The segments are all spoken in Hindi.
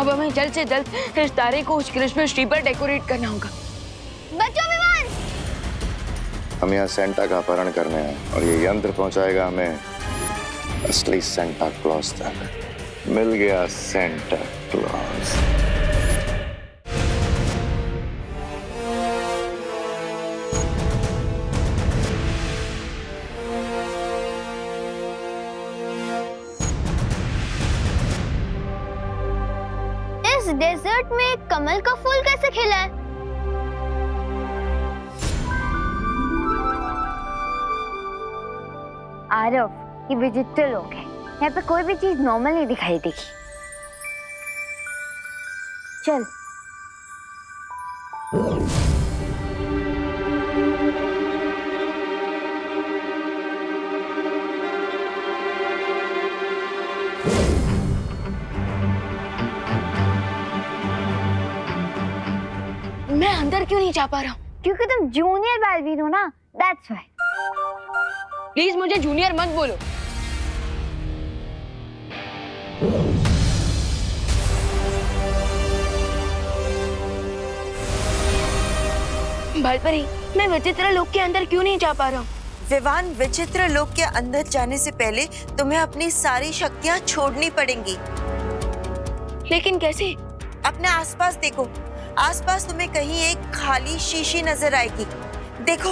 अब हमें जल्द से जल्द इस तारे को उस क्रिसमस ट्री पर डेकोरेट करना होगा। बच्चों विमान! हम यहाँ सेंटा का अपहरण करने हैं और ये यंत्र पहुंचाएगा हमें असली सेंटा क्लॉज तक। मिल गया सेंटा क्लॉज। इस डेजर्ट में कमल का फूल कैसे खिला है? आरव, ये विचित्र लोग हैं। यहाँ पे कोई भी चीज नॉर्मल नहीं दिखाई देगी। चल। मैं अंदर क्यों नहीं जा पा रहा हूँ? क्योंकि तुम जूनियर बैलवीन हो ना, दैट्स व्हाई। प्लीज मुझे जूनियर मत बोलो। भालपरी, मैं विचित्र लोक के अंदर क्यों नहीं जा पा रहा हूँ? विवान, विचित्र लोक के अंदर जाने से पहले तुम्हें अपनी सारी शक्तियाँ छोड़नी पड़ेंगी। लेकिन कैसे? अपने आसपास देखो, आसपास तुम्हें कहीं एक खाली शीशी नजर आएगी। देखो।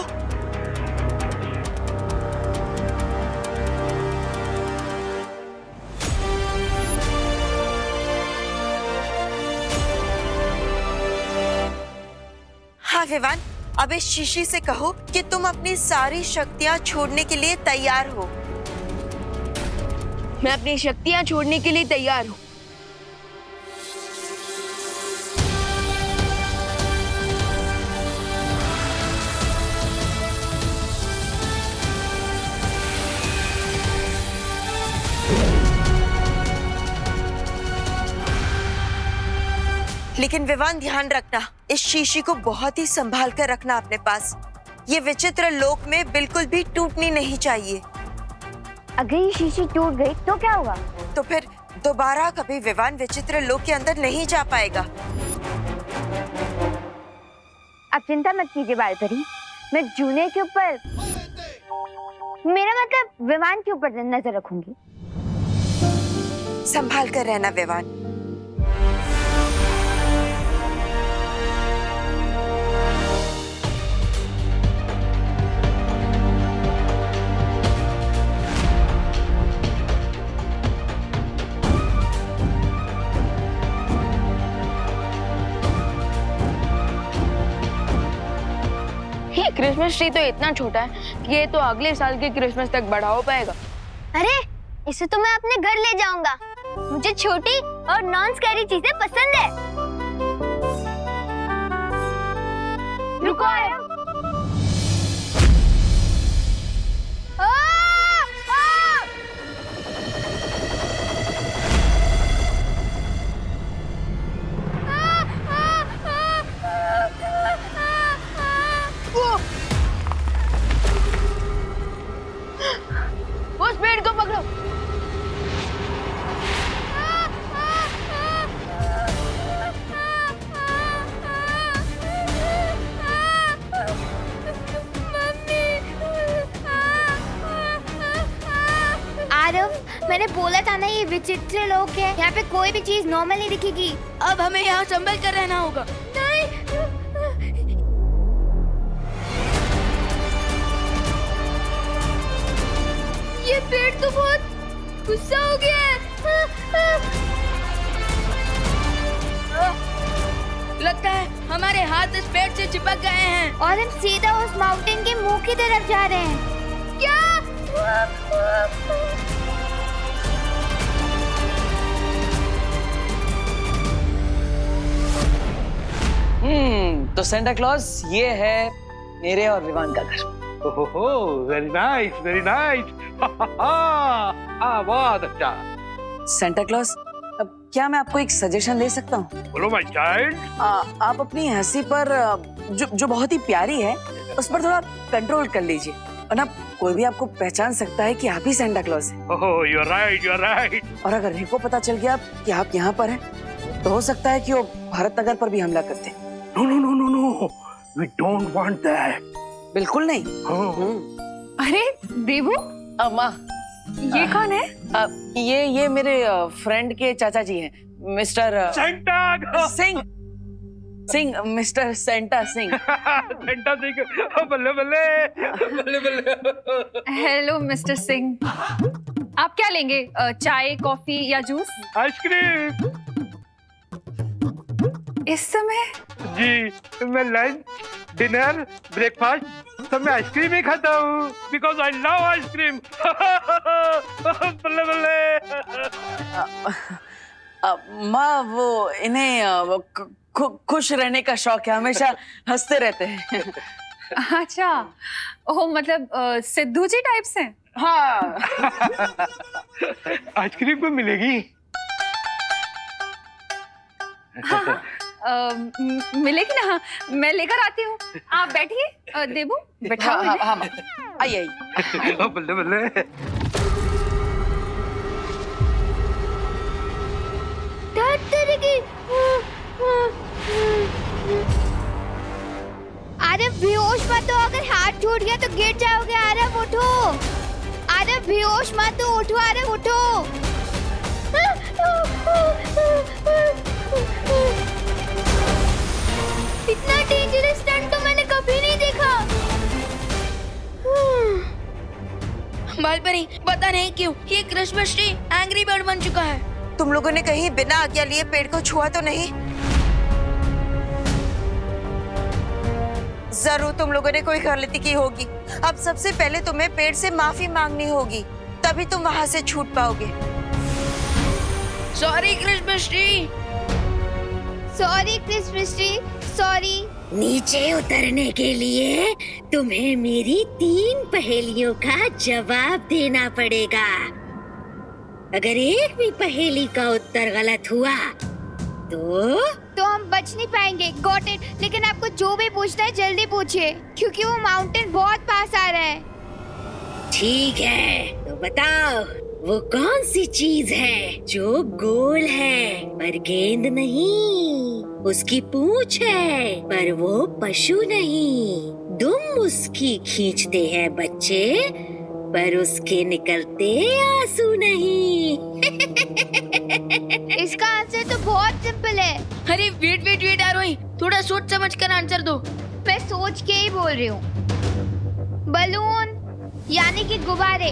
हाँ विवान, अब इस शीशी से कहो कि तुम अपनी सारी शक्तियाँ छोड़ने के लिए तैयार हो। मैं अपनी शक्तियाँ छोड़ने के लिए तैयार हूँ। लेकिन विवान, ध्यान रखना, इस शीशी को बहुत ही संभाल कर रखना अपने पास। ये विचित्र लोक में बिल्कुल भी टूटनी नहीं चाहिए। अगर ये शीशी टूट गई तो क्या होगा? तो फिर दोबारा कभी विवान विचित्र लोक के अंदर नहीं जा पाएगा। अब चिंता मत कीजिए बालपरी, मैं जूनियर के ऊपर, मेरा मतलब विवान के ऊपर नजर रखूंगी। संभाल कर रहना विवान। क्रिसमस ट्री तो इतना छोटा है कि ये तो अगले साल के क्रिसमस तक बड़ा हो पाएगा। अरे, इसे तो मैं अपने घर ले जाऊंगा। मुझे छोटी और नॉन स्कैरी चीजें पसंद है। रुको। उस पेड़ को पकड़ो। आरव, मैंने बोला था ना, ये विचित्र लोग है। यहाँ पे कोई भी चीज नॉर्मल नहीं दिखेगी। अब हमें यहाँ संभल कर रहना होगा। नहीं। ये पेड़ तो बहुत गुस्सा हो गया है। लगता है हमारे हाथ इस पेड़ से चिपक गए हैं और हम सीधा उस माउंटेन के मुंह की तरफ जा रहे हैं। क्या? तो सेंटा क्लॉज ये है मेरे और विवान का घर। ओहो, वेरी नाइस, वेरी नाइस। बहुत अच्छा। सेंटा क्लॉज, अब क्या मैं आपको एक सजेशन दे सकता हूँ? बोलो माय चाइल्ड। आप अपनी हंसी पर जो बहुत ही प्यारी है उस पर थोड़ा कंट्रोल कर लीजिए, वरना कोई भी आपको पहचान सकता है कि आप ही सेंटा क्लॉज हैं। Oh, you are right, you are right. और अगर रिको पता चल गया कि आप यहाँ पर हैं तो हो सकता है कि वो भरत नगर पर भी हमला करते। No, no, no, no, no. We don't want that. बिल्कुल नहीं। हाँ। अरे देवू, अम्मा, ये कौन है? ये मेरे फ्रेंड के चाचा जी हैं, mister Santa! Singh. Singh, mister Santa Singh. Santa Singh, बल्ले बल्ले, बल्ले बल्ले। हेलो मिस्टर सिंह, आप क्या लेंगे? चाय, कॉफी या जूस? आइसक्रीम। इस समय? जी, मैं लंच, डिनर, ब्रेकफास्ट सब मैं आइसक्रीम ही खाता हूँ, बिकॉज आई लव आइसक्रीम। बल्ले बल्ले। माँ, वो इन्हें खुश रहने का शौक है, हमेशा हंसते रहते हैं। अच्छा, ओह मतलब सिद्धू जी टाइप से? हाँ। आइसक्रीम को मिलेगी? हाँ, मिलेगी ना, मैं लेकर आती हूँ। आप बैठिए, देबू बैठाओ। हाँ, हाँ, हाँ, आइए आइए। बल्ले बल्ले। अरे बेहोश मत हो, अगर हाथ टूट गया तो गिर जाओगे। आरव उठो, अरे बेहोश मत हो, उठो आरव उठो। इतना डेंजरस स्टंट तो मैंने कभी नहीं देखा। बालपरी, पता नहीं क्यों ये क्रिसमस ट्री एंग्री बर्ड बन चुका है। तुम लोगों ने कहीं बिना आज्ञा लिए पेड़ को छुआ तो नहीं? जरूर तुम लोगों ने कोई गलती की होगी। अब सबसे पहले तुम्हें पेड़ से माफी मांगनी होगी, तभी तुम वहां से छूट पाओगे। Sorry Christmas tree. Sorry Christmas tree, sorry. नीचे उतरने के लिए तुम्हें मेरी 3 पहेलियों का जवाब देना पड़ेगा। अगर एक भी पहेली का उत्तर गलत हुआ तो हम बच नहीं पाएंगे। Got it. लेकिन आपको जो भी पूछना है जल्दी पूछिए, क्योंकि वो माउंटेन बहुत पास आ रहा है। ठीक है, तो बताओ वो कौन सी चीज है जो गोल है पर गेंद नहीं, उसकी पूंछ है पर वो पशु नहीं, दुम उसकी खींचते हैं बच्चे पर उसके निकलते आंसू नहीं। इसका आंसर तो बहुत सिंपल है। अरे वेट आरोही, थोड़ा सोच समझ कर आंसर दो। मैं सोच के ही बोल रही हूँ। बलून, यानी कि गुब्बारे।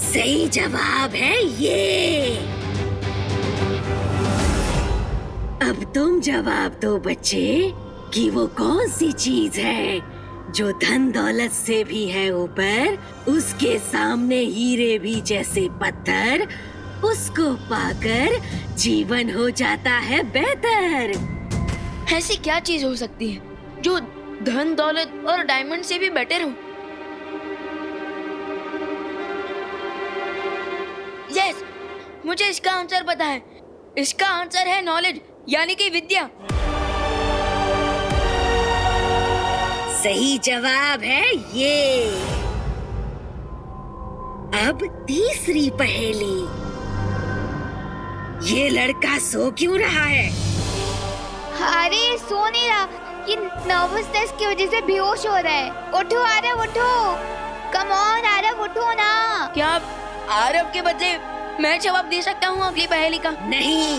सही जवाब है ये। अब तुम जवाब दो बच्चे कि वो कौन सी चीज है जो धन दौलत से भी है ऊपर, उसके सामने हीरे भी जैसे पत्थर, उसको पाकर जीवन हो जाता है बेहतर। ऐसी क्या चीज हो सकती है जो धन दौलत और डायमंड से भी बेटर हो? यस, मुझे इसका आंसर पता है। इसका आंसर है नॉलेज, यानी कि विद्या। सही जवाब है ये। अब तीसरी पहेली। ये लड़का सो क्यों रहा है? अरे सो नहीं रहा, ये नर्वसनेस की वजह से बेहोश हो रहा है। उठो आरव, उठो। कम ऑन आरव, उठो ना। क्या आप आरव के बदले मैं जवाब दे सकता हूँ अगली पहेली का? नहीं,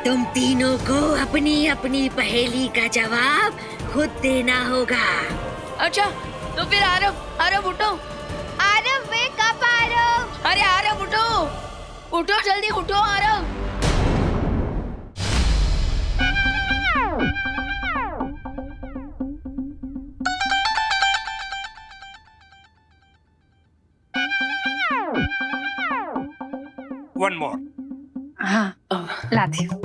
तुम तीनों को अपनी अपनी पहेली का जवाब खुद देना होगा। अच्छा, तो फिर आरव उठो। Aarav wake up Aarav. अरे आरव उठो, उठो जल्दी उठो आरव। One more. हाँ, लाती हूँ।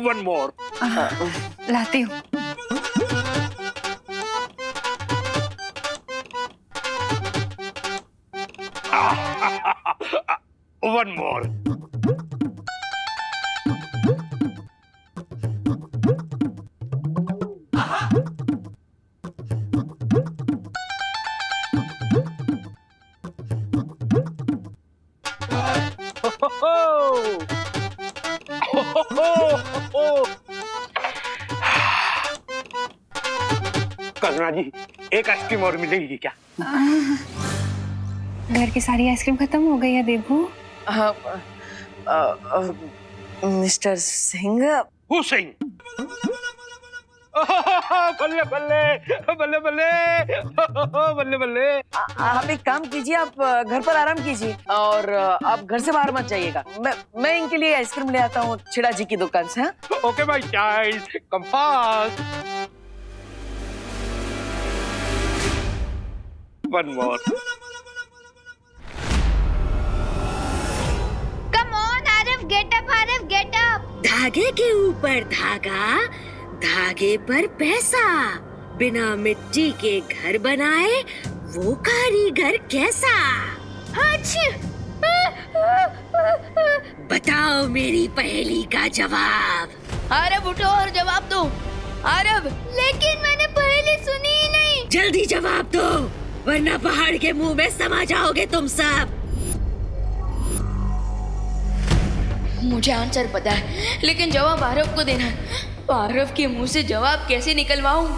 One more. लाती हूँ। One more. कल्पना जी, एक आइसक्रीम और मिलेगी क्या? घर की सारी आइसक्रीम खत्म हो गई है देबू। मिस्टर सिंह, हुसैन। बल्ले बल्ले बल्ले बल्ले बल्ले बल्ले। आप एक काम कीजिए, आप घर पर आराम कीजिए और आप घर से बाहर मत जाइएगा। मैं इनके लिए आइसक्रीम ले आता हूँ छिड़ा जी की दुकान से। हाँ? Okay my child, come fast. One more. Come on Aarav, get up Aarav, get up. धागे के ऊपर धागा, धागे पर पैसा। बिना मिट्टी के घर बनाए वो कारीगर कैसा? बताओ मेरी पहेली का जवाब। आरव उठो और जवाब दो। आरव, लेकिन मैंने पहले सुनी ही नहीं। जल्दी जवाब दो, वरना पहाड़ के मुंह में समा जाओगे तुम सब। मुझे आंसर पता है, लेकिन जवाब आरव को देना है। आरव के मुंह से जवाब कैसे निकलवाऊं?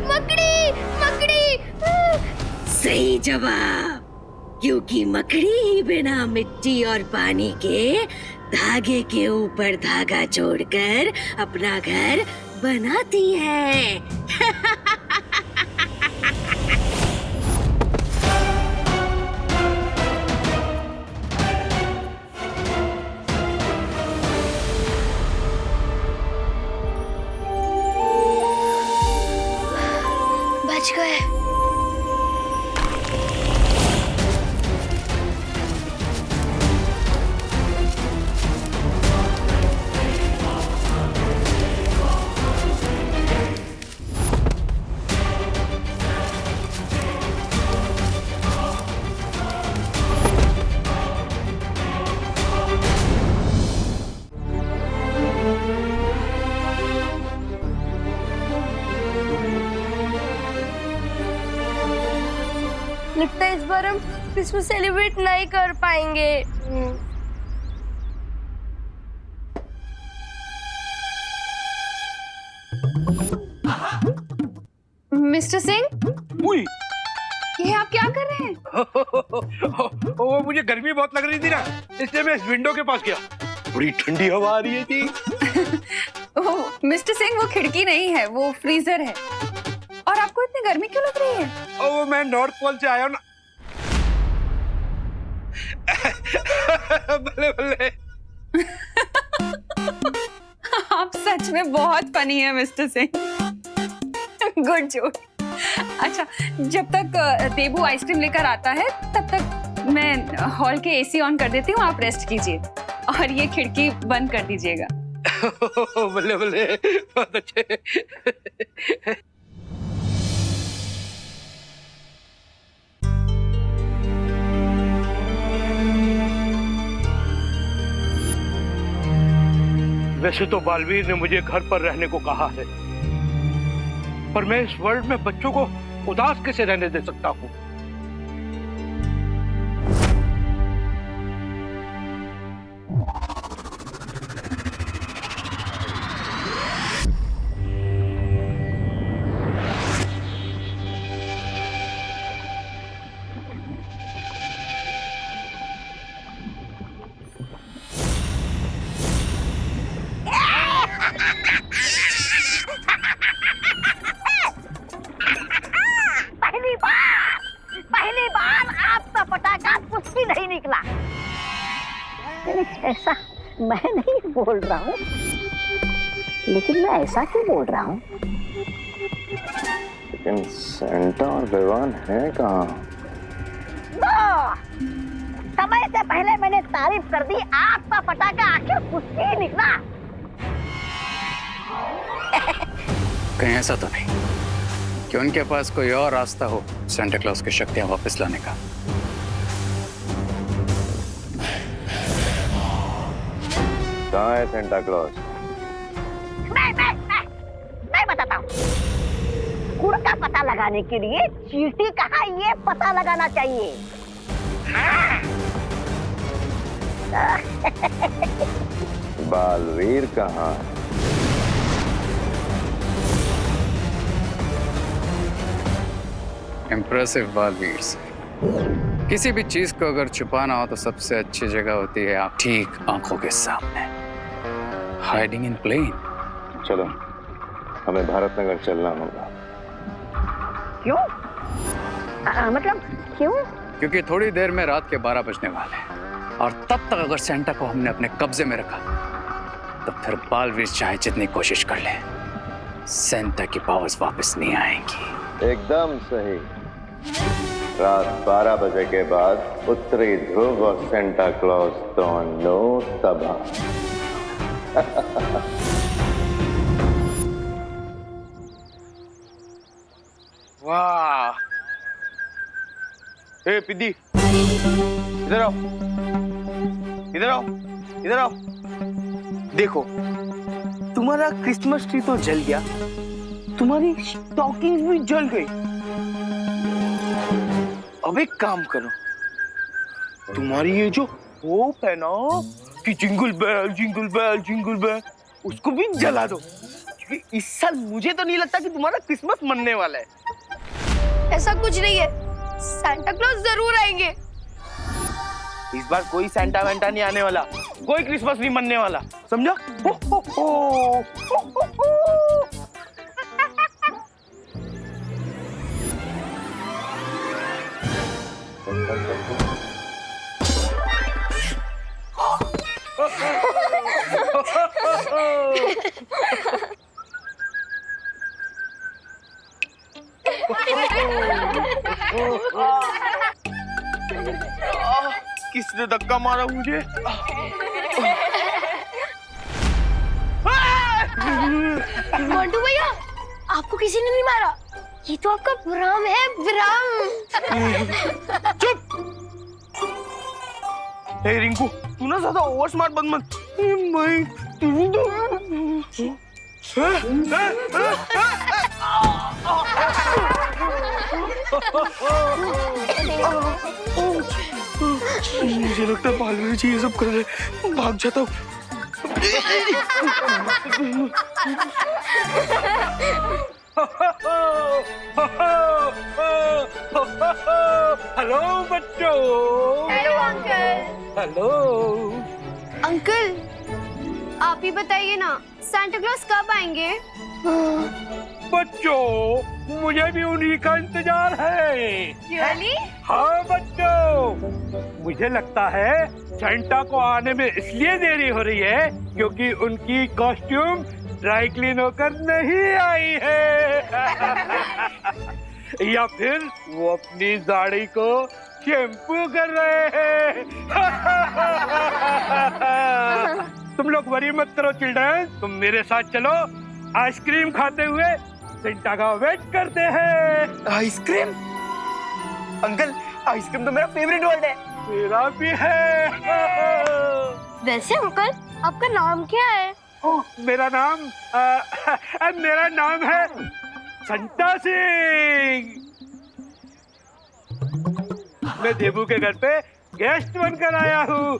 मकड़ी, मकड़ी। सही जवाब, क्योंकि मकड़ी ही बिना मिट्टी और पानी के धागे के ऊपर धागा जोड़कर अपना घर बनाती है। बच गए। लगता है इस बार हम क्रिसमस सेलिब्रेट नहीं कर पाएंगे। मिस्टर सिंह, उई, ये आप क्या कर रहे हैं? वो मुझे गर्मी बहुत लग रही थी ना, इसलिए मैं इस विंडो के पास गया। बड़ी ठंडी हवा आ रही है जी। मिस्टर सिंह, वो खिड़की नहीं है, वो फ्रीजर है। और आपको इतनी गर्मी क्यों लग रही है? वो मैं नॉर्थ पोल से आया हूँ ना। बल्ले बल्ले। आप सच में बहुत फनी है मिस्टर सिंह। Good joke. अच्छा, जब तक देबू आइसक्रीम लेकर आता है तब तक मैं हॉल के एसी ऑन कर देती हूँ, आप रेस्ट कीजिए और ये खिड़की बंद कर दीजिएगा। बल्ले बल्ले, बहुत अच्छे। वैसे तो बालवीर ने मुझे घर पर रहने को कहा है, पर मैं इस वर्ल्ड में बच्चों को उदास कैसे रहने दे सकता हूँ? पहली बार आपका पटाखा कुछ भी नहीं निकला। ऐसा मैं नहीं बोल रहा हूँ, लेकिन मैं ऐसा क्यों बोल रहा हूँ? लेकिन सेंटा और विवान है कहाँ? समय से पहले मैंने तारीफ कर दी, आपका पटाखा आखिर कुछ ही निकला। कहीं ऐसा तो नहीं कि उनके पास कोई और रास्ता हो सेंटा क्लॉज की शक्तियां वापस लाने का? कहाँ है सेंटा क्लॉज? मैं बताता हूँ। गुड़ का पता लगाने के लिए चींटी कहाँ ये पता लगाना चाहिए। बालवीर कहाँ? इम्प्रेसिव बालवीर से। किसी भी चीज को अगर छुपाना हो तो सबसे अच्छी जगह होती है आप ठीक आंखों के सामने। Hiding in plain. चलो, हमें भारत नगर चलना होगा। क्यों? मतलब क्यों? क्योंकि थोड़ी देर में रात के 12 बजने वाले हैं और तब तक अगर सेंटा को हमने अपने कब्जे में रखा तो फिर बालवीर चाहे जितनी कोशिश कर ले, सेंटा की पावर्स वापस नहीं आएंगी। एकदम सही। रात 12 बजे के बाद उत्तरी ध्रुव और सेंटा क्लॉज दोनों तबाह। वाह! ए पिद्दी, इधर आओ, इधर आओ, इधर आओ। देखो, तुम्हारा क्रिसमस ट्री तो जल गया, तुम्हारी स्टॉकिंग्स भी जल गई। अब एक काम करो, तुम्हारी ये जो होप है ना कि jingle bell jingle bell jingle bell, उसको भी जला दो, क्योंकि इस साल मुझे तो नहीं लगता कि तुम्हारा क्रिसमस मनने वाला है। ऐसा कुछ नहीं है, सांता क्लॉज जरूर आएंगे। इस बार कोई सैंटा वैंटा नहीं आने वाला, कोई क्रिसमस नहीं मनने वाला, समझा? हो, हो, हो, हो, हो, हो। किसने धक्का मारा मुझे? मोंटू भैया, आपको किसी ने नहीं मारा। ये तो आपका विराम है, विराम। चुप! हे रिंकू, तू ना ज्यादा ओवर स्मार्ट बन मत। मैं तू तो मुझे लगता है बालवीर जी ये सब कर रहे, भाग जाता हूँ। हेलो बच्चों। Hello uncle. हेलो अंकल, आप ही बताइए ना, सांता क्लॉज कब आएंगे? बच्चों, मुझे भी उन्हीं का इंतजार है। रियली? हाँ बच्चों, मुझे लगता है सेंटा को आने में इसलिए देरी हो रही है क्योंकि उनकी कॉस्ट्यूम ड्राई क्लीन होकर नहीं आई है। या फिर वो अपनी दाढ़ी को शैम्पू कर रहे हैं। तुम लोग वरी मत करो चिल्ड्रन, तुम मेरे साथ चलो, आइसक्रीम खाते हुए सेंटा का वेट करते हैं। आइसक्रीम? अंकल, आइसक्रीम तो मेरा फेवरेट वर्ड है। मेरा भी है। वैसे अंकल, आपका नाम क्या है? मेरा नाम है संता सिंह। मैं देबू के घर पे गेस्ट बनकर आया हूँ।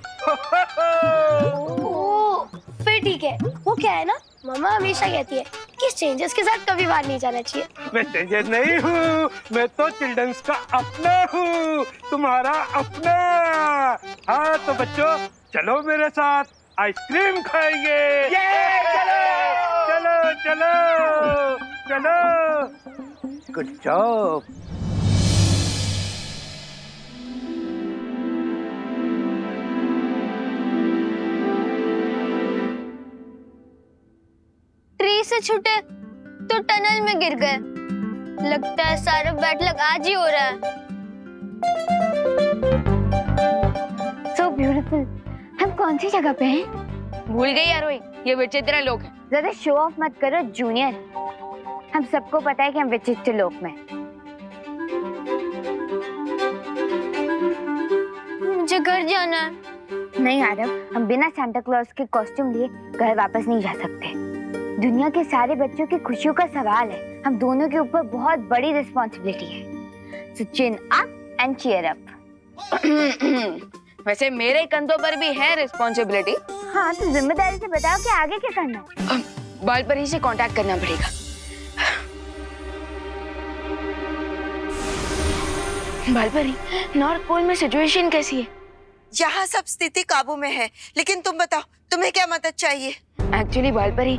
फिर ठीक है। वो क्या है ना, मामा हमेशा कहती है कि स्ट्रेंजर्स के साथ कभी बाहर नहीं जाना चाहिए। मैं स्ट्रेंजर नहीं हूँ, मैं तो चिल्ड्रंस का अपना हूँ, तुम्हारा अपना। हाँ तो बच्चों, चलो मेरे साथ, आइसक्रीम खाएंगे। चलो चलो चलो। Good job. ट्री से छूटे तो टनल में गिर गए। लगता है सारा बैड लक आज ही हो रहा है। So beautiful. हम कौन सी जगह पे हैं? भूल गई यारोई, ये विचित्र लोग हैं। ज्यादा शो ऑफ मत करो जूनियर। हम सबको पता है कि हम विचित्र लोक में। मुझे घर जाना है। नहीं आरव, हम बिना सांता क्लॉज के कॉस्ट्यूम लिए घर वापस नहीं जा सकते। दुनिया के सारे बच्चों की खुशियों का सवाल है। हम दोनों के ऊपर बहुत बड़ी रिस्पॉन्सिबिलिटी है। So chin up and cheer up. वैसे मेरे कंधों पर भी है रिस्पॉन्सिबिलिटी। हाँ, तो जिम्मेदारी से बताओ कि आगे क्या करना है। बालपरी से कांटेक्ट करना पड़ेगा। बालपरी, नॉर्थ पोल में सिचुएशन कैसी है? यहाँ सब स्थिति काबू में है, लेकिन तुम बताओ तुम्हें क्या मदद चाहिए? एक्चुअली बालपरी,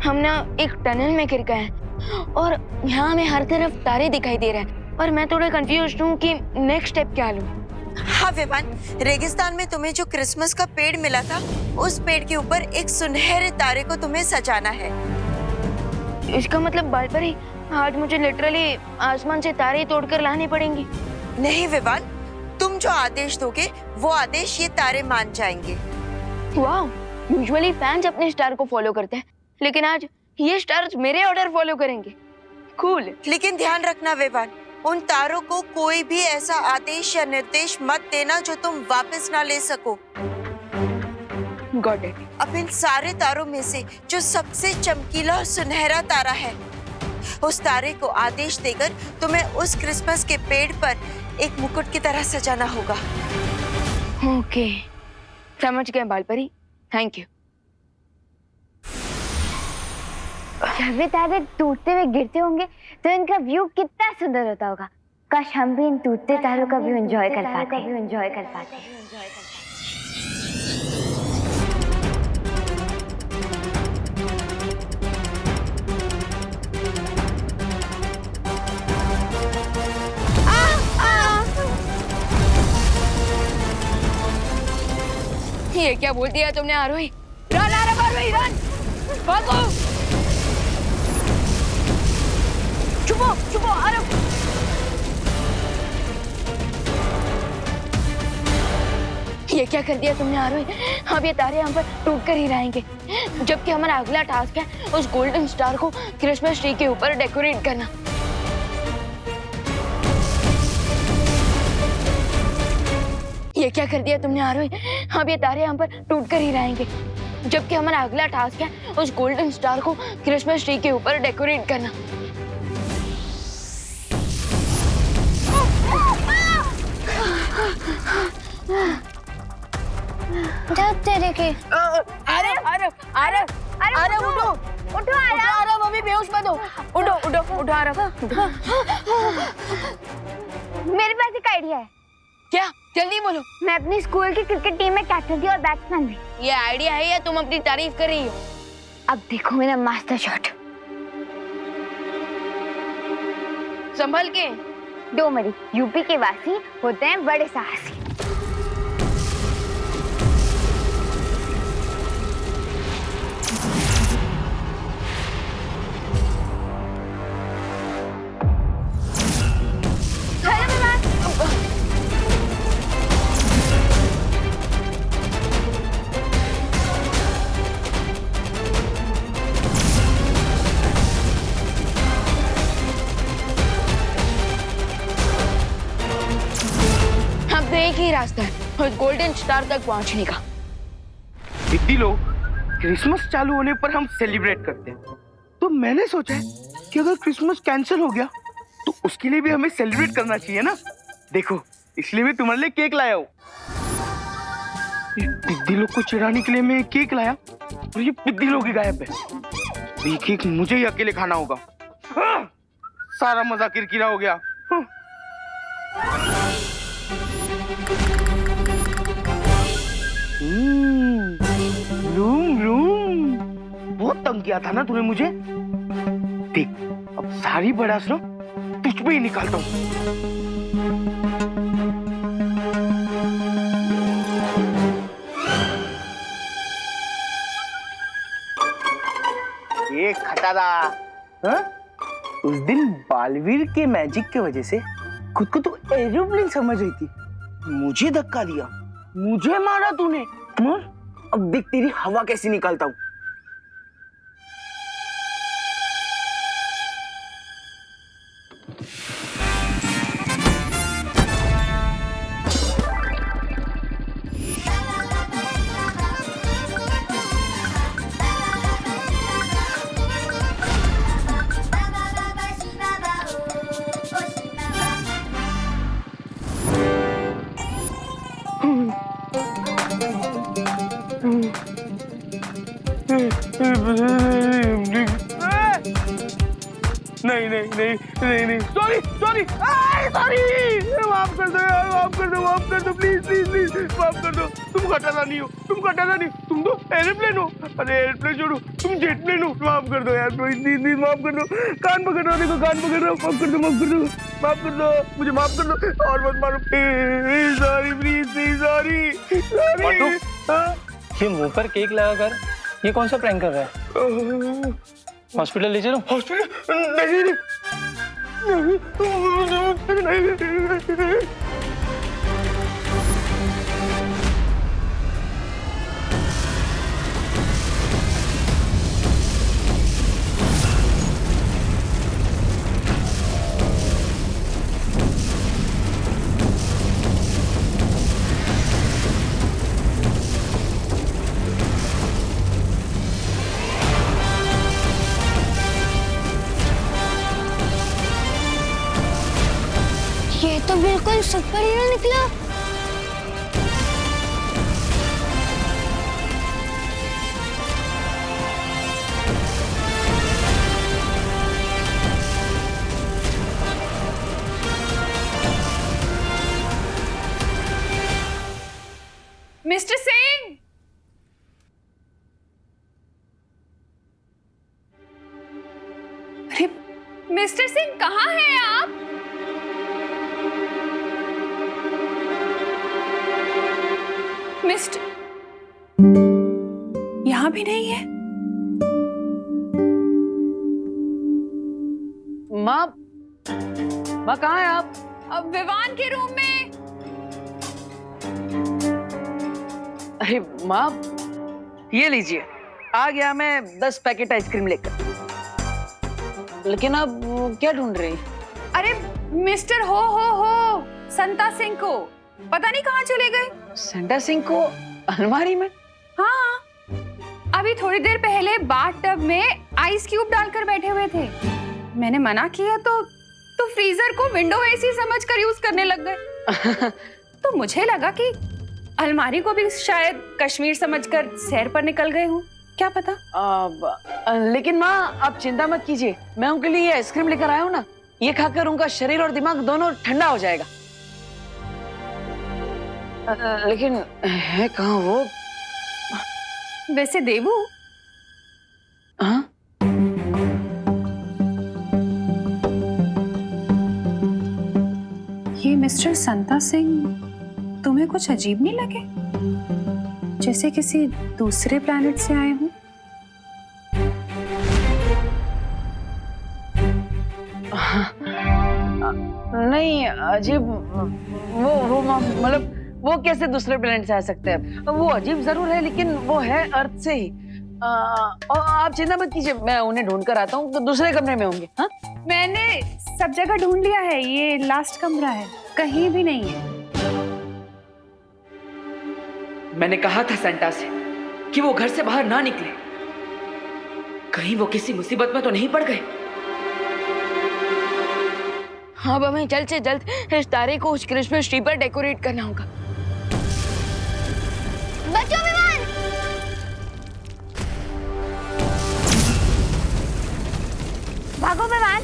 हम ना एक टनल में गिर गए हैं और यहाँ हमें हर तरफ तारे दिखाई दे रहे हैं और मैं थोड़ा कंफ्यूज हूँ कि नेक्स्ट स्टेप क्या लूँ। हाँ विवान, रेगिस्तान में तुम्हें जो क्रिसमस का पेड़ मिला था, उस पेड़ के ऊपर एक सुनहरे तारे को तुम्हें सजाना है। इसका मतलब बालपरी, आज मुझे लिटरली आसमान से तारे ही तोड़कर लाने पड़ेंगे? नहीं विवान, तुम जो आदेश दोगे वो आदेश ये तारे मान जाएंगे। वाह, यूजुअली फैंस अपने स्टार को फॉलो करते हैं, लेकिन आज ये स्टार्स मेरे ऑर्डर फॉलो करेंगे। कूल। लेकिन ध्यान रखना विवान, उन तारों को कोई भी ऐसा आदेश या निर्देश मत देना जो तुम वापस ना ले सको। Got it. अब इन सारे तारों में से जो सबसे चमकीला और सुनहरा तारा है, उस तारे को आदेश देकर तुम्हें उस क्रिसमस के पेड़ पर एक मुकुट की तरह सजाना होगा। ओके, समझ गए बालपरी, थैंक यू। जब वे तारे टूटते हुए गिरते होंगे तो इनका व्यू कितना सुंदर होता होगा। काश हम भी इन टूटते तारों का व्यू एंजॉय कर पाते। ये क्या बोल दिया तुमने आरोही? रन आरोही, रन! भागो! छुपो आरोही! ये क्या कर दिया तुमने आरोही? अब ये तारे हम पर टूट कर ही रहेंगे, जबकि हमारा अगला टास्क है उस गोल्डन स्टार को क्रिसमस ट्री के ऊपर डेकोरेट करना। ये क्या कर दिया तुमने आरोही? अब ये तारे हम पर टूट कर ही रहेंगे, जबकि हमारा अगला टास्क है उस गोल्डन स्टार को क्रिसमस ट्री के ऊपर डेकोरेट करना। तेरे के अरे उठो आरव, अभी बेहोश मत हो। उठो आरव। मेरे पास एक आइडिया है। क्या? जल्दी बोलो। मैं अपनी स्कूल की क्रिकेट टीम में कैप्टन थी और बैट्समैन भी। ये आइडिया है या तुम अपनी तारीफ कर रही हो? अब देखो मेरा मास्टर शॉट। संभल के। डोमरी, यूपी के वासी होते हैं बड़े साहसी। एक ही रास्ता है उस गोल्डन स्टार तक पहुंचने का। दीदी लोग, क्रिसमस चालू होने पर हम सेलिब्रेट करते हैं, तो मैंने सोचा है कि अगर क्रिसमस कैंसिल हो गया तो उसके लिए भी हमें सेलिब्रेट करना चाहिए ना। देखो, इसलिए मैं तुम्हारे लिए केक लाया हूँ। ये दीदी लोग को चिढ़ाने के लिए मैं केक लाया और ये दीदी लोग ही गायब है। ये केक मुझे ही अकेले खाना होगा। सारा मजा किरकिरा हो गया। रूम बहुत तंग किया था ना तूने मुझे। देख, अब सारी भड़ास ना तुझ पे ही निकालता हूँ। ये खटारा, हाँ? उस दिन बालवीर के मैजिक के वजह से खुद को तो एरोप्लेन समझ रही थी, मुझे धक्का दिया, मुझे मारा तूने। मार, अब देख तेरी हवा कैसी निकालता हूँ। नहीं नहीं नहीं नहीं नहीं सॉरी सॉरी सॉरी, माफ कर दो यार, माफ कर दो, माफ कर दो, प्लीज प्लीज प्लीज माफ कर दो। तुम घटाना नहीं हो, तुम घटाना नहीं, तुम तो एरोप्लेन हो। अरे एरोप्लेन छोड़ो, तुम जेट प्लेन हो। माफ कर दो यार, प्लीज प्लीज प्लीज माफ कर दो। कान पकड़ रहा, देखो कान पकड़ रहा, माफ कर दो, माफ कर दो, माफ कर दो, मुझे माफ कर दो और मत मारो please, sorry please please, sorry sorry. ये मुंह पर केक लगाकर ये कौन सा प्रैंक कर रहा है? हॉस्पिटल ले चलो। हॉस्पिटल नहीं नहीं। ये तो बिल्कुल सुपर हीरो निकला। मिस्टर सिंह, अरे मिस्टर सिंह कहाँ हैं आप? मिस्टर यहाँ भी नहीं है। माँ, माँ कहाँ है आप? अब विवान के रूम में। अरे माँ, ये लीजिए, आ गया मैं 10 पैकेट आइसक्रीम लेकर। लेकिन आप क्या ढूंढ रही? अरे मिस्टर हो संता सिंह को पता नहीं कहाँ चले गए। सेंटा सिंह को अलमारी में? हाँ, अभी थोड़ी देर पहले बाथ टब में आइस क्यूब डालकर बैठे हुए थे। मैंने मना किया तो फ्रीजर को विंडो एसी समझकर यूज करने लग गए। तो मुझे लगा कि अलमारी को भी शायद कश्मीर समझकर सैर पर निकल गए हूँ, क्या पता। लेकिन माँ आप चिंता मत कीजिए, मैं उनके लिए ये आइसक्रीम लेकर आया हूँ ना, ये खाकर उनका शरीर और दिमाग दोनों ठंडा हो जाएगा। लेकिन है कहाँ वो? वैसे देवू, हाँ? ये मिस्टर संता सिंह तुम्हें कुछ अजीब नहीं लगे? जैसे किसी दूसरे प्लैनेट से आए हों? नहीं अजीब, वो मतलब वो कैसे दूसरे प्लेनेट से आ सकते हैं? वो अजीब जरूर है लेकिन वो है अर्थ से ही। और आप चिंता मत कीजिए, मैं उन्हें ढूंढ कर आता हूँ, तो दूसरे कमरे में होंगे। हाँ, मैंने सब जगह ढूंढ लिया है, ये लास्ट कमरा है, कहीं भी नहीं है। मैंने कहा था सेंटा से कि वो घर से बाहर ना निकले, कहीं वो किसी मुसीबत में तो नहीं पड़ गए। अब हमें जल्द से जल्द इस तारे को उस क्रिसमस ट्री पर डेकोरेट करना होगा। बचो विमान! भागो विमान!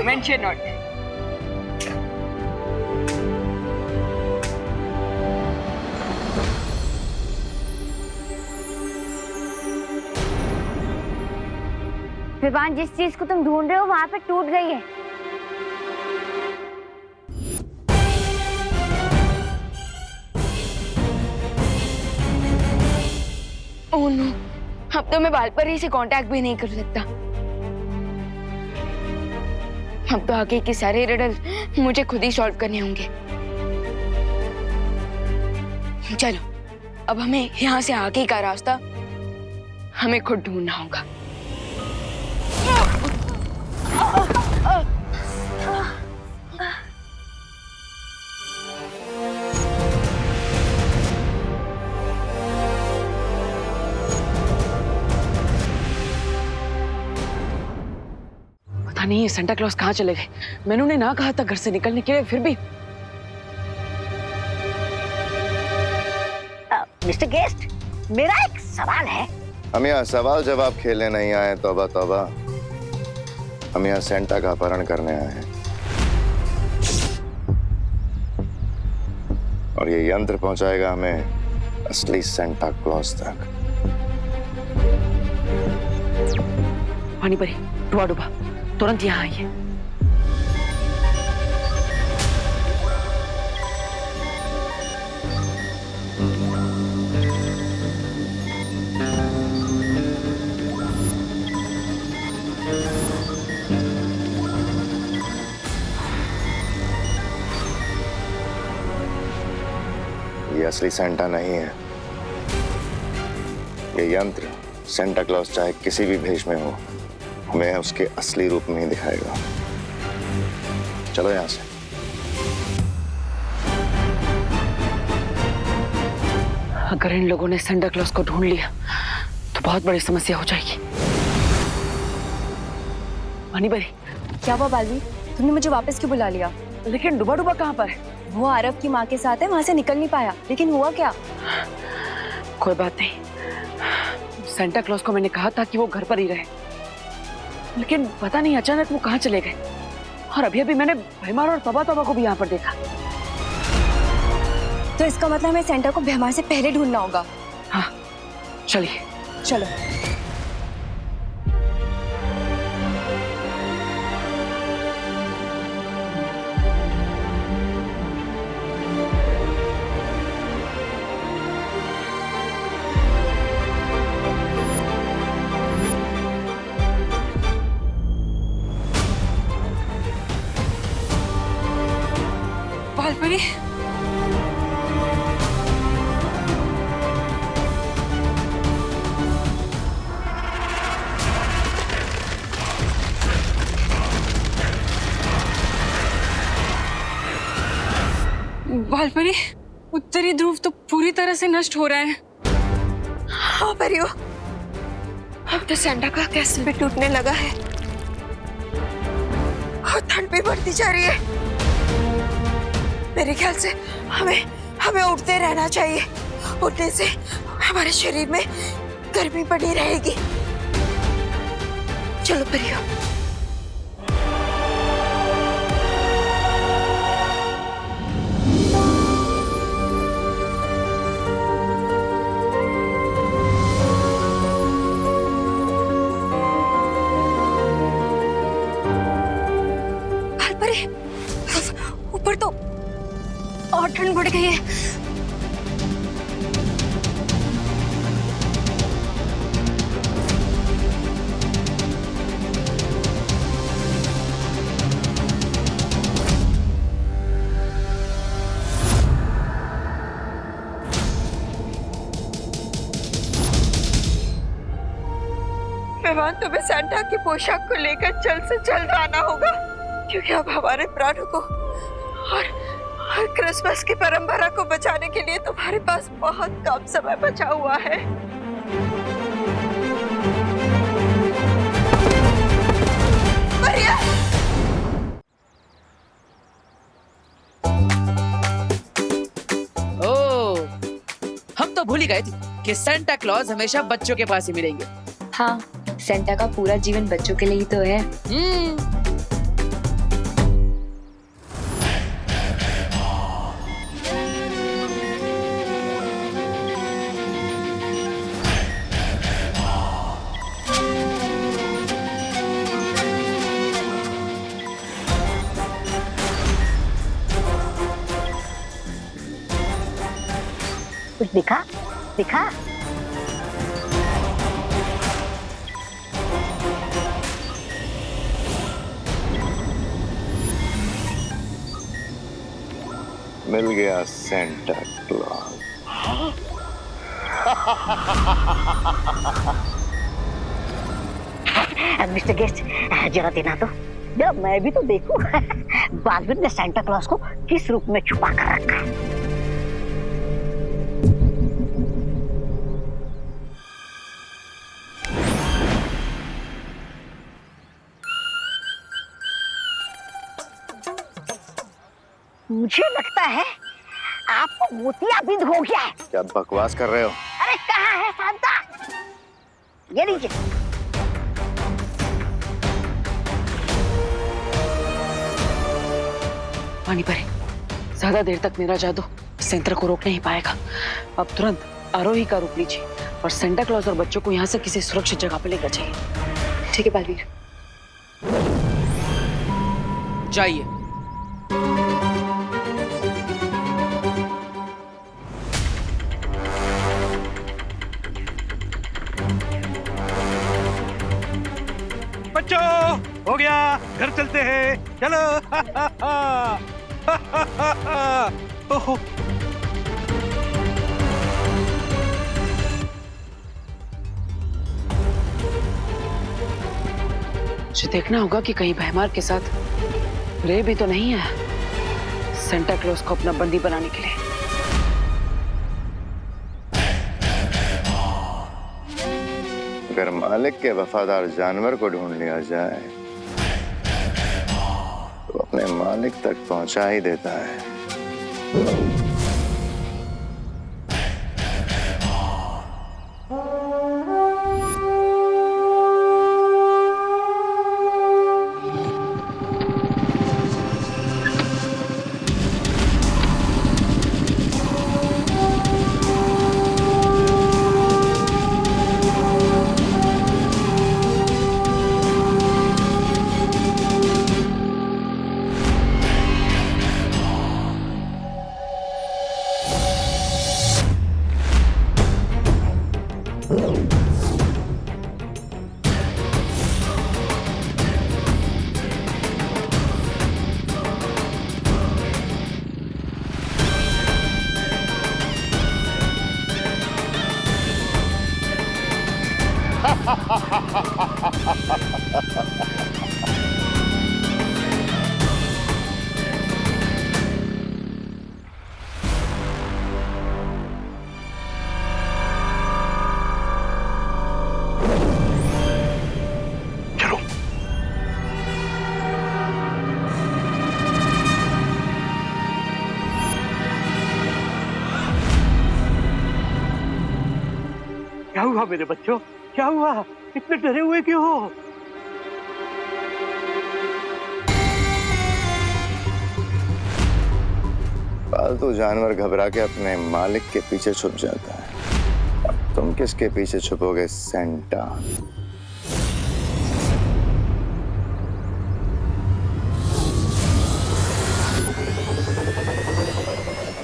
Mention not. विवान, जिस चीज को तुम ढूंढ रहे हो वहां पे टूट गई है। ओह नो, अब तो मैं बालपरी से कांटेक्ट भी नहीं कर सकता। अब तो आगे के सारे रिडल मुझे खुद ही सॉल्व करने होंगे। चलो अब हमें यहाँ से आगे का रास्ता हमें खुद ढूंढना होगा। पता नहीं ये सेंटा क्लॉज कहाँ चले गए। मैंने उन्हें ना कहा था घर से निकलने के लिए, फिर भी। मिस्टर गेस्ट, मेरा एक सवाल है। हम यहाँ सवाल जवाब खेलने नहीं आए, तौबा तौबा। हम यहाँ सेंटा का अपहरण करने आए हैं और ये यंत्र पहुंचाएगा हमें असली सेंटा क्लॉज तक। पानी परी, डुबा डुबा, तुरंत यहाँ आइए। ये असली सेंटा नहीं है। ये यंत्र सेंटा क्लॉज चाहे किसी भी भेष में हो, हमें उसके असली रूप में ही दिखाएगा। चलो यहां से। अगर इन लोगों ने सेंटा क्लॉज को ढूंढ लिया तो बहुत बड़ी समस्या हो जाएगी। पानी परी, क्या हुआ बालवी? तुमने मुझे वापस क्यों बुला लिया? लेकिन डुबा डुबा कहाँ पर है? वो आरव की माँ के साथ है, वहां से निकल नहीं पाया। लेकिन हुआ क्या? कोई बात नहीं। सेंटा क्लॉज को मैंने कहा था कि वो घर पर ही रहे, लेकिन पता नहीं अचानक वो कहाँ चले गए। और अभी अभी मैंने भैमार और तबा तबा को भी यहाँ पर देखा। तो इसका मतलब हमें सेंटा को भैमार से पहले ढूंढना होगा। हाँ, चलिए। चलो। बालपरी, बालपरी, उत्तरी ध्रुव तो पूरी तरह से नष्ट हो रहा है। हाँ परियो, अब तो सेंटा का कैसल भी टूटने लगा है और ठंड भी बढ़ती जा रही है। मेरे ख्याल से हमें उठते रहना चाहिए। उठने से हमारे शरीर में गर्मी बनी रहेगी। चलो परियो। ऊपर तो और ठंड बढ़ गई है। मेहमान, तुम्हें सेंटा की पोशाक को लेकर जल्द से जल्द आना होगा, क्योंकि अब हमारे प्राणों को और क्रिसमस की परंपरा को बचाने के लिए तुम्हारे पास बहुत कम समय बचा हुआ है। मरिया! ओह, हम तो भूल ही गए थे कि सेंटा क्लॉज हमेशा बच्चों के पास ही मिलेंगे। हाँ, सेंटा का पूरा जीवन बच्चों के लिए ही तो है। कुछ दिखा? दिखा? मिल गया सेंटा क्लॉज। मिस्टर गेस्ट, जरा देना तो, जरा मैं भी तो देखूं बालवीर ने सेंटा क्लॉज को किस रूप में छुपा कर रखा है। मुझे लगता है आपको मोतियाबिंद हो गया है। क्या बकवास कर रहे हो? अरे कहाँ है सांता? ये लीजिए। पानी परे, ज्यादा देर तक मेरा जादू सेंटर को रोक नहीं पाएगा। अब तुरंत आरोही का रूप लीजिए और सेंटा क्लॉज और बच्चों को यहाँ से किसी सुरक्षित जगह पे लेकर जाइए। ठीक है बालवीर। जाइए। बच्चों, हो गया, घर चलते हैं, चलो। ओहो, मुझे देखना होगा कि कहीं भैमार के साथ रे भी तो नहीं है सेंटा क्लॉज को अपना बंदी बनाने के लिए। अगर मालिक के वफादार जानवर को ढूंढ लिया जाए तो अपने मालिक तक पहुंचा ही देता है। क्या हुआ मेरे बच्चों? क्या हुआ? इतने डरे हुए क्यों हो? पालतू जानवर घबरा के अपने मालिक के पीछे छुप जाता है। अब तुम किसके पीछे छुपोगे सेंटा?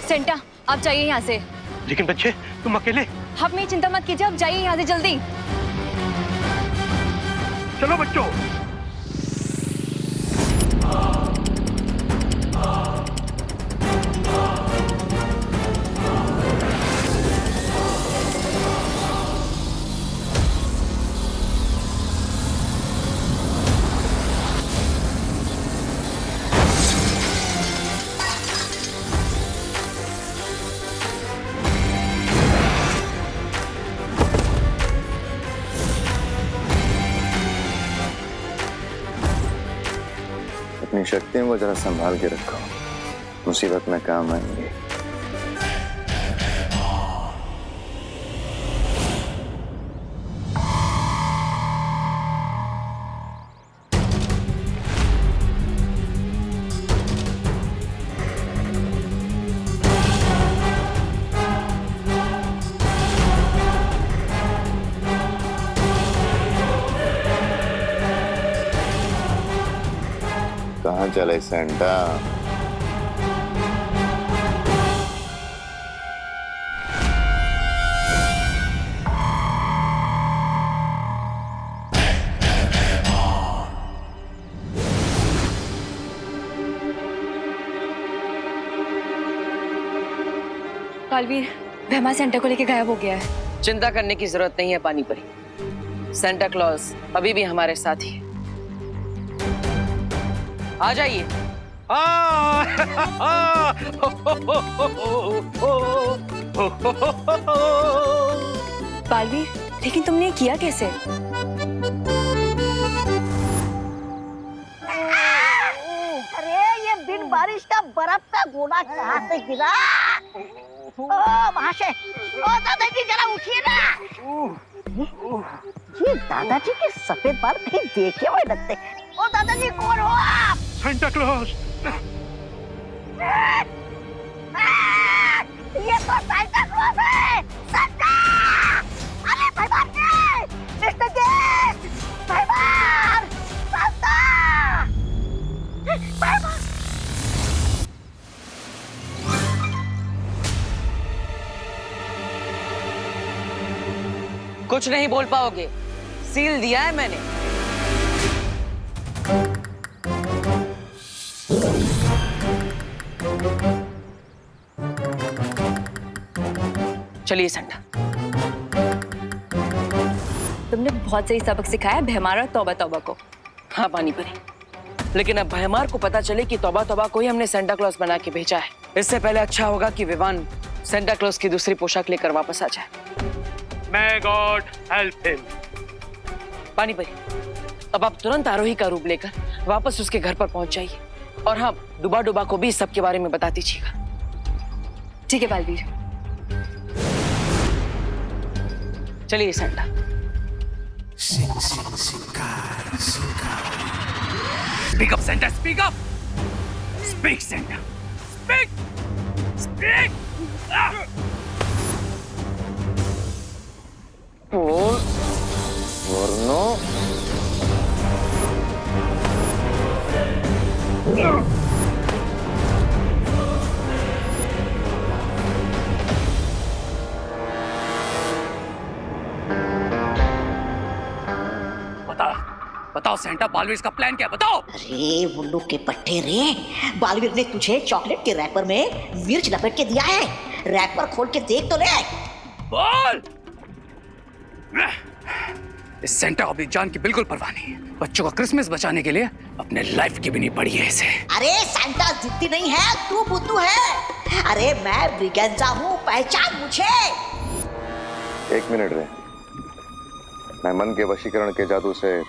सेंटा, आप जाइए यहाँ से। लेकिन बच्चे, तुम अकेले? आप मेरी चिंता मत कीजिए, आप जाइए यहाँ से जल्दी। चलो बच्चों। अपनी शक्तियों को जरा संभाल के रखो, मुसीबत में काम आएंगे। कहाँ चले सेंटा? बालवीर, भैमा सेंटा को लेके गायब हो गया है। चिंता करने की जरूरत नहीं है पानी परी। सेंटा क्लॉज अभी भी हमारे साथ ही है। आ जाइए। बालवीर, लेकिन तुमने ये किया कैसे? अरे ये बिन बारिश का बर्फ का गोला कहाँ से गिरा? ओ महाशय, ओ दादाजी जरा उठिए ना। ये दादाजी के सफेद बाल कहीं देखे हुए लगते। ओ दादाजी कौन हो आप? Santa Claus. ये तो सेंटा क्लॉज है। सेंटा! अरे भाईवान जी! Mister guest! भाईवान! सेंटा! भाईवान! कुछ नहीं बोल पाओगे, सील दिया है मैंने। चलिए सेंटा। तुमने बहुत सही सबक सिखाया भैमार और तौबा तौबा को। हाँ पानी परी, लेकिन अब भैमार को पता चले कि तौबा तौबा को ही हमने सेंटा क्लॉज बना के भेजा है। इससे पहले अच्छा होगा कि विवान सेंटा क्लॉज की दूसरी पोशाक लेकर वापस आ जाए। May God help him. पानी परी, अब आप तुरंत आरोही का रूप लेकर वापस उसके घर पर पहुंच जाइए। और हाँ, डुबा डुबा को भी इस सब के बारे में बता दीजिएगा। ठीक है बालवीर। चलिए Santa. Speak up, Santa. Speak up. Speak, Santa. Speak. Speak. वरनो बताओ सेंटा, बालवीर का प्लान क्या है? बताओ। अरे उल्लू के पट्टे रे, बालवीर ने तुझे चॉकलेट के रैपर में मिर्च लपेट के दिया है। रैपर खोल के देख तो ले। बोल। इस सेंटा को अपनी जान की बिल्कुल परवाह नहीं है। बच्चों का क्रिसमस बचाने के लिए अपने लाइफ की भी नहीं पड़ी है इसे। अरे सेंटा जिद्दी नहीं है, तू बुद्धू है। अरे मैं ब्रिगेंजा हूँ, पहचान मुझे। 1 मिनट रे, मैं मन के वशीकरण के जादू से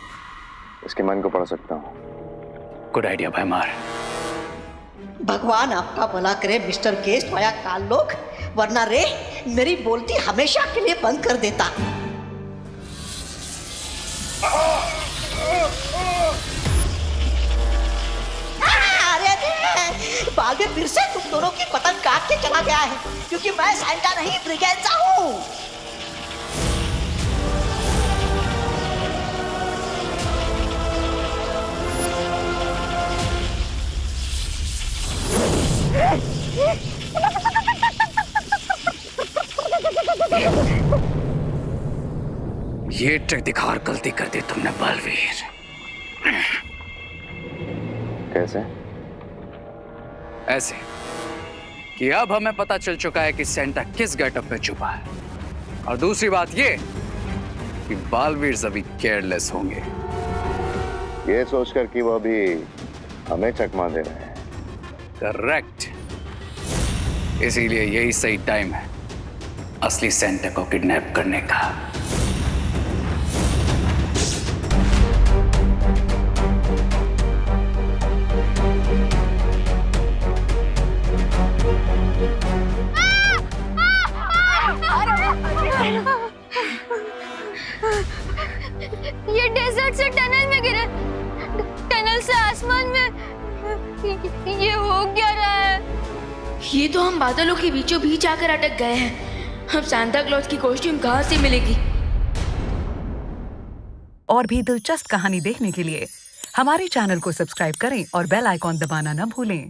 इसके मन को पढ़ सकता हूँ। गुड आइडिया भैमार। भगवान आपका भला करे मिस्टर गेस्ट आया काल लोग, वरना रे मेरी बोलती हमेशा के लिए बंद कर देता। अरे बालवीर फिर से तुम दोनों की पतंग काट के चला गया है, क्योंकि मैं सेंटा नहीं ब्रिगेंजा हूँ। ये ट्रिक दिखाकर गलती कर दी तुमने बालवीर। कैसे? ऐसे कि अब हमें पता चल चुका है कि सेंटा किस गेटअप में छुपा है। और दूसरी बात ये कि बालवीर अभी केयरलेस होंगे। ये सोचकर कि वो अभी हमें चकमा दे रहे हैं। करेक्ट। इसीलिए यही सही टाइम है असली सेंटा को किडनैप करने का। ये डेजर्ट से टनल में गिरे, टनल से आसमान में। ये हो क्या रहा है? ये तो हम बादलों के बीचों बीच आकर अटक गए हैं। अब सांता क्लॉज की कॉस्ट्यूम कहाँ से मिलेगी? और भी दिलचस्प कहानी देखने के लिए हमारे चैनल को सब्सक्राइब करें और बेल आइकॉन दबाना न भूलें।